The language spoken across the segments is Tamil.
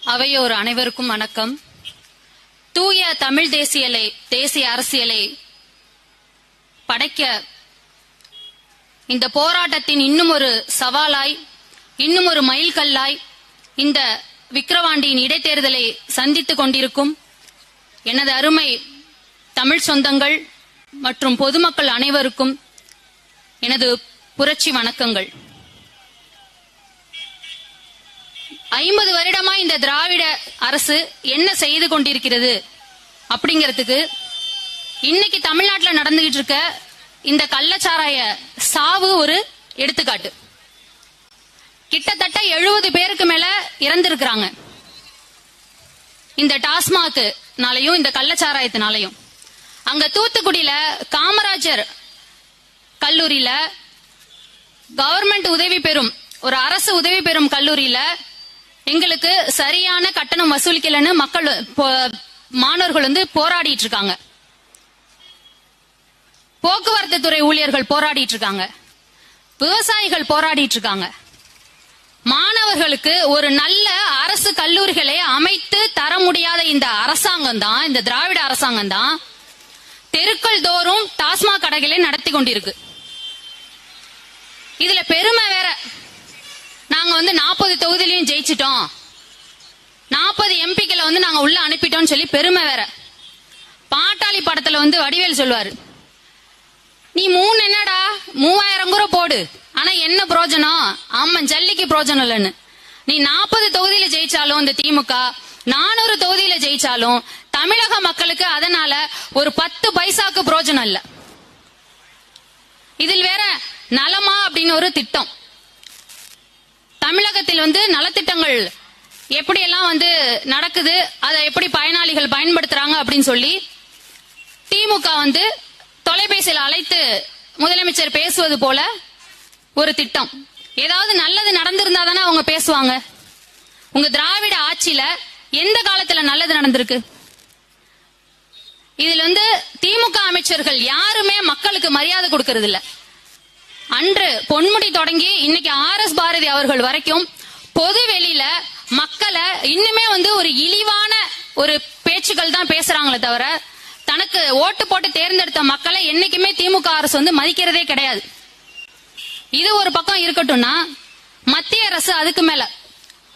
அவையோர் அனைவருக்கும் வணக்கம். தூய தமிழ் தேசிய அரசியலை படைக்க இந்த போராட்டத்தின் இன்னும் ஒரு சவாலாய், இன்னும் ஒரு மைல்கல்லாய் இந்த விக்கிரவாண்டியின் இடைத்தேர்தலை சந்தித்துக் கொண்டிருக்கும் எனது அருமை தமிழ் சொந்தங்கள் மற்றும் பொதுமக்கள் அனைவருக்கும் எனது புரட்சி வணக்கங்கள். 50 வருடமா இந்த திராவிட அரசு என்ன செய்து கொண்டிருக்கிறது அப்படிங்கிறதுக்கு இன்னைக்கு தமிழ்நாட்டில் நடந்துகிட்டு இருக்க இந்த கள்ளச்சாராய சாவு ஒரு எடுத்துக்காட்டு. கிட்டத்தட்ட 70 பேருக்கு மேல இறந்திருக்கிறாங்க இந்த டாஸ்மாக்னாலையும் இந்த கள்ளச்சாராயத்தினாலையும். அங்க தூத்துக்குடியில காமராஜர் கல்லூரியில கவர்மெண்ட் உதவி பெறும், ஒரு அரசு உதவி பெறும் கல்லூரியில எங்களுக்கு சரியான கட்டணம் வசூலிக்கலன்னு மாணவர்கள் போராடிட்டு இருக்காங்க. போக்குவரத்து துறை ஊழியர்கள் போராடிட்டு இருக்காங்க. விவசாயிகள் போராடிட்டு இருக்காங்க. மாணவர்களுக்கு ஒரு நல்ல அரசு கல்லூரிகளை அமைத்து தர முடியாத இந்த அரசாங்கம் தான், இந்த திராவிட அரசாங்கம் தான் தெருக்கள் தோறும் டாஸ்மாக் கடைகளை நடத்தி கொண்டிருக்கு. இதுல பெருமை வேற, நாங்க 40 தொகுதியிலையும் ஜெயிச்சிட்டோம், 40 எம்பிக்களை நாங்க உள்ள அனுப்பிட்டோம் சொல்லி பெருமை வேற. பாட்டாளி படத்துல வடிவேல் சொல்லுவாரு, நீ 3 என்னடா 3000 கூட போடு, ஆனா என்ன பிரோஜனம், ஆமா ஜல்லிக்கு பிரோஜனம் இல்லைன்னு. நீ 40 தொகுதியில ஜெயிச்சாலும் இந்த திமுக 400 தொகுதியில ஜெயிச்சாலும் தமிழக மக்களுக்கு அதனால ஒரு 10 பைசாக்கு பிரோஜனம் இல்ல. இதில் வேற நலமா அப்படின்னு ஒரு திட்டம், தமிழகத்தில் நலத்திட்டங்கள் எப்படி எல்லாம் நடக்குது, அதை எப்படி பயனாளிகள் பயன்படுத்துறாங்க அப்படின்னு சொல்லி திமுக தொலைபேசியில் அழைத்து முதலமைச்சர் பேசுவது போல ஒரு திட்டம். ஏதாவது நல்லது நடந்திருந்தா தானே அவங்க பேசுவாங்க. உங்க திராவிட ஆட்சியில எந்த காலத்துல நல்லது நடந்திருக்கு? இதுல திமுக அமைச்சர்கள் யாருமே மக்களுக்கு மரியாதை கொடுக்கறது இல்ல. அன்று பொன்முடி தொடங்கி இன்னைக்கு RS பாரதி அவர்கள் வரைக்கும் பொது வெளியில மக்களை இன்னுமே ஒரு இழிவான ஒரு பேச்சுக்கள் தான் பேசுறாங்களே தவிர தனக்கு ஓட்டு போட்டு தேர்ந்தெடுத்த மக்களை என்னைக்குமே திமுக அரசு மதிக்கிறதே கிடையாது. இது ஒரு பக்கம் இருக்கட்டும்னா, மத்திய அரசு அதுக்கு மேல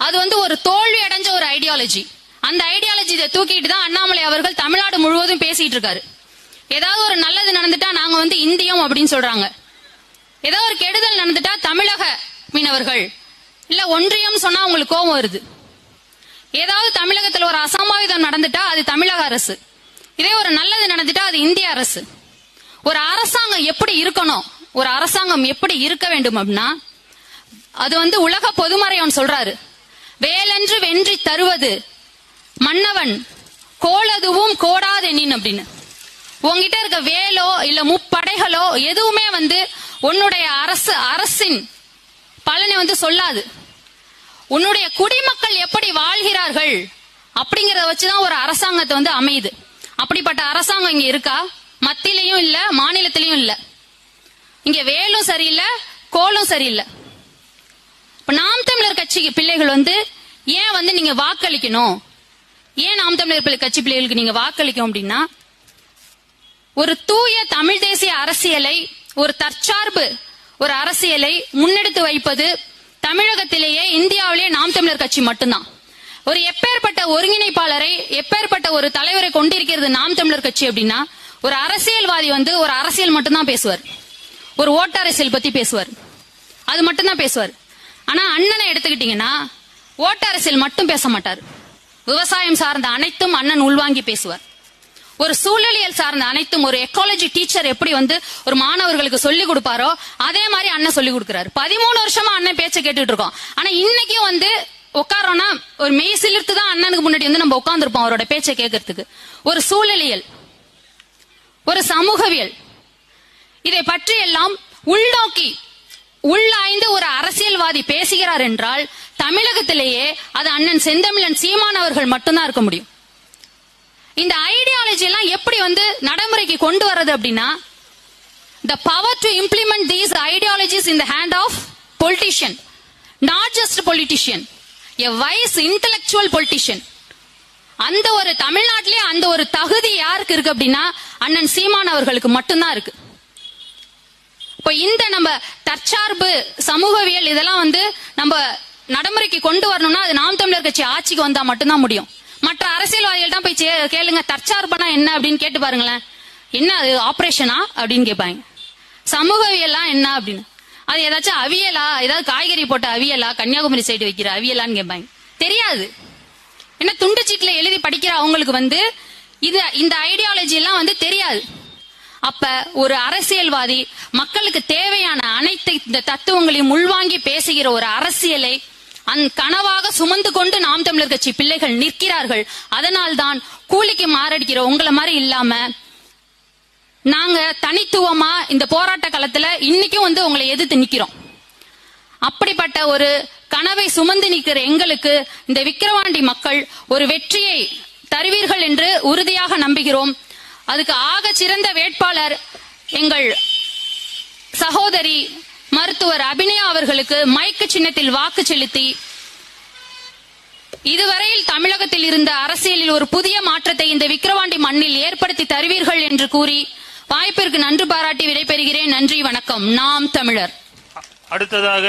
அது ஒரு தோல்வி அடைஞ்ச ஒரு ஐடியாலஜி. அந்த ஐடியாலஜி தூக்கிட்டு தான் அண்ணாமலை அவர்கள் தமிழ்நாடு முழுவதும் பேசிட்டு இருக்காரு. ஏதாவது ஒரு நல்லது நடந்துட்டா நாங்க இந்தியம் அப்படின்னு சொல்றாங்க. ஏதாவது ஒரு கெடுதல் நடந்துட்டா தமிழக மீனவர்கள் இல்ல ஒன்றியம் சொன்னா உங்களுக்கு கோபம் வருது. ஏதாவது தமிழகத்தில் ஒரு அசம்பாவிதம் நடந்துட்டா அது தமிழக அரசு, இதே ஒரு நல்லது நடந்துட்டா அது இந்திய அரசு. ஒரு அரசாங்கம் எப்படி இருக்கணும், ஒரு அரசாங்கம் எப்படி இருக்க வேண்டும் அப்படின்னா, அது உலக பொதுமறையோன் சொல்றாரு, வேலென்று வென்றி தருவது மன்னவன் கோலதுவும் கோடாதெனின் அப்படின்னு. உங்ககிட்ட இருக்க வேலோ இல்ல முப்படைகளோ எதுவுமே உன்னுடைய அரசின் பலனை சொல்லாது. உன்னுடைய குடிமக்கள் எப்படி வாழ்கிறார்கள் அப்படிங்கறத வச்சுதான் ஒரு அரசாங்கத்தை அமையுது. அப்படிப்பட்ட அரசாங்கம் இங்க இருக்கா? மத்தியிலையும் இல்ல, மாநிலத்திலையும் இல்ல. இங்க வேலும் சரியில்லை, கோலும் சரியில்லை. இப்ப நாம் தமிழர் கட்சி பிள்ளைகள் ஏன் நீங்க வாக்களிக்கணும், ஏன் நாம் தமிழர் கட்சி பிள்ளைகளுக்கு நீங்க வாக்களிக்கும் அப்படின்னா, ஒரு தூய தமிழ் தேசிய அரசியலை, ஒரு தற்சார்பு ஒரு அரசியலை முன்னெடுத்து வைப்பது தமிழகத்திலேயே இந்தியாவிலேயே நாம் தமிழர் கட்சி மட்டும்தான். ஒரு எப்பேற்பட்ட ஒருங்கிணைப்பாளரை, எப்பேற்பட்ட ஒரு தலைவரை கொண்டிருக்கிறது நாம் தமிழர் கட்சி அப்படின்னா, ஒரு அரசியல்வாதி ஒரு அரசியல் மட்டும்தான் பேசுவார், ஒரு ஓட்டு அரசியல் பத்தி பேசுவார், அது மட்டும்தான் பேசுவார். ஆனா அண்ணனை எடுத்துக்கிட்டீங்கன்னா ஓட்டு அரசியல் மட்டும் பேச மாட்டார். விவசாயம் சார்ந்த அனைத்தும் அண்ணன் உள்வாங்கி பேசுவார். ஒரு சூழலியல் சார்ந்த அனைத்தும், ஒரு எக்காலஜி டீச்சர் எப்படி ஒரு மாணவர்களுக்கு சொல்லிக் கொடுப்பாரோ அதே மாதிரி அண்ணன் சொல்லிக் கொடுக்கிறாரு. 13 வருஷமா அண்ணன் பேச்ச கேட்டுட்டு இருக்கோம். ஆனா இன்னைக்கும் உட்காரோம்னா ஒரு மெய் சிலிர்த்து தான் அண்ணனுக்கு முன்னாடி நம்ம உட்கார்ந்துருப்போம் அவரோட பேச்சை கேட்கறதுக்கு. ஒரு சூழலியல், ஒரு சமூகவியல், இதை பற்றி எல்லாம் உள்நோக்கி உள்ளாய்ந்து ஒரு அரசியல்வாதி பேசுகிறார் என்றால் தமிழகத்திலேயே அது அண்ணன் செந்தமிழன் சீமான் அவர்கள் மட்டும்தான் இருக்க முடியும். இந்த ஐடியாலஜி எல்லாம் எப்படி நடைமுறைக்கு கொண்டு வர்றது அப்படின்னா, the power to implement these ideologies in the hand of politician, not just politician. a wise intellectual politician. அந்த ஒரு தமிழ்நாட்டிலே அந்த ஒரு தகுதி யாருக்கு இருக்கு அப்படின்னா அண்ணன் சீமான் அவர்களுக்கு மட்டும்தான் இருக்கு. இப்ப இந்த நம்ம தற்சார்பு சமூகவியல் இதெல்லாம் நம்ம நடைமுறைக்கு கொண்டு வரணும்னா அது நாம் தமிழர் கட்சி ஆட்சிக்கு வந்தா மட்டும்தான் முடியும். மற்ற அரசியல்வாதிகள் தான் போய் கேளுங்க தற்சார்புனா என்ன அப்படின்னு கேட்டு பாருங்களேன். என்ன அது ஆபரேஷனா அப்படின்னு கேட்பாங்க. சமூகவியல்லாம் என்ன அப்படின்னு அது ஏதாச்சும் அவியலா, ஏதாவது காய்கறி போட்ட அவியலா, கன்னியாகுமரி சைடு வைக்கிற அவியலான்னு கேட்பாங்க. தெரியாது. என்ன துண்டு சீட்டுல எழுதி படிக்கிற அவங்களுக்கு இந்த ஐடியாலஜி எல்லாம் தெரியாது. அப்ப ஒரு அரசியல்வாதி மக்களுக்கு தேவையான அனைத்து இந்த தத்துவங்களையும் உள்வாங்கி பேசுகிற ஒரு அரசியலை கனவாக சுமந்து கொண்டு நாம் தமிழர் கட்சி பிள்ளைகள் நிற்கிறார்கள். அதனால்தான் கூலிக்கு மாரடிக்கிற உங்களை மாதிரி இல்லாம நாங்க தனித்துவமா இந்த போராட்ட களத்துல இன்னைக்கும் உங்களை எதிர்த்து நிக்கிறோம். அப்படிப்பட்ட ஒரு கனவை சுமந்து நிற்கிற எங்களுக்கு இந்த விக்கிரவாண்டி மக்கள் ஒரு வெற்றியை தருவீர்கள் என்று உறுதியாக நம்புகிறோம். அதுக்கு ஆக சிறந்த வேட்பாளர் எங்கள் சகோதரி மருத்துவர் அபிநயா அவர்களுக்கு மைக்கு சின்னத்தில் வாக்கு செலுத்தி இதுவரையில் தமிழகத்தில் இருந்த அரசியலில் ஒரு புதிய மாற்றத்தை இந்த விக்கிரவாண்டி மண்ணில் ஏற்படுத்தி தருவீர்கள் என்று கூறி வாய்ப்பிற்கு நன்றி பாராட்டி விடைபெறுகிறேன். நன்றி, வணக்கம். நாம் தமிழர். அடுத்ததாக